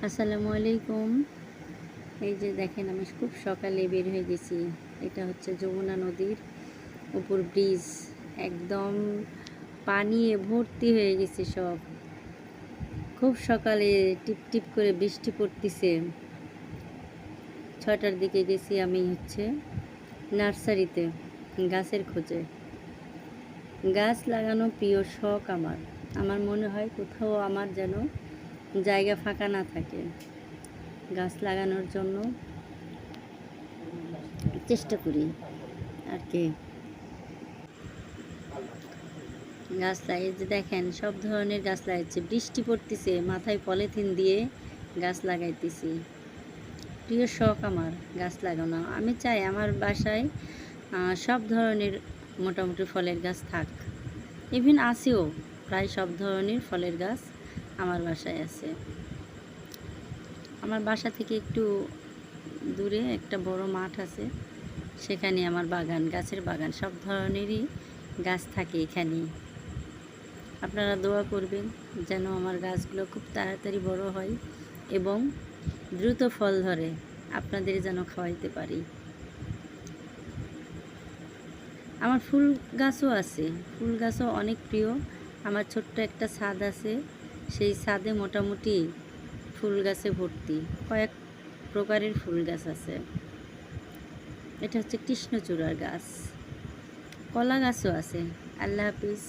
আসসালামু আলাইকুম। এই যে দেখেন, আমি খুব সকালে বের হয়ে গেছি। এটা হচ্ছে যমুনা নদীর উপর ব্রিজ। একদম পানিয়ে ভর্তি হয়ে গেছে সব। খুব সকালে টিপ টিপ করে বৃষ্টি পড়তেছে। 6টার দিকে গেছি আমি হচ্ছে নার্সারিতে গাছের খোঁজে। গাছ লাগানো প্রিয় শখ আমার। আমার মনে হয় কোথাও আমার যেন জায়গা ফাঁকা না থাকে, গাছ লাগানোর জন্য চেষ্টা করি আর কি। গাছ লাগিয়ে যে দেখেন, সব ধরনের গাছ লাগাচ্ছি। বৃষ্টি পড়তেছে, মাথায় পলিথিন দিয়ে গাছ লাগাইতেছি। প্রিয় শখ আমার গাছ লাগানো। আমি চাই আমার বাসায় সব ধরনের মোটামুটি ফলের গাছ থাক। ইভেন আছেও, প্রায় সব ধরনের ফলের গাছ আমার বাসায় আছে। আমার বাসা থেকে একটু দূরে একটা বড় মাঠ আছে, সেখানে আমার বাগান, গাছের বাগান, সব ধরনেরই গাছ থাকে এখানেই। আপনারা দোয়া করবেন যেন আমার গাছগুলো খুব তাড়াতাড়ি বড় হয় এবং দ্রুত ফল ধরে, আপনাদের যেন খাওয়াইতে পারি। আমার ফুল গাছও আছে, ফুল গাছও অনেক প্রিয়। আমার ছোট্ট একটা ছাদ আছে, সেই ছাদে মোটামুটি ফুল গাছে ভর্তি, কয়েক প্রকারের ফুল গাছ আছে। এটা হচ্ছে কৃষ্ণচূড়ার গাছ। কলা গাছও আছে। আল্লাহ হাফিজ।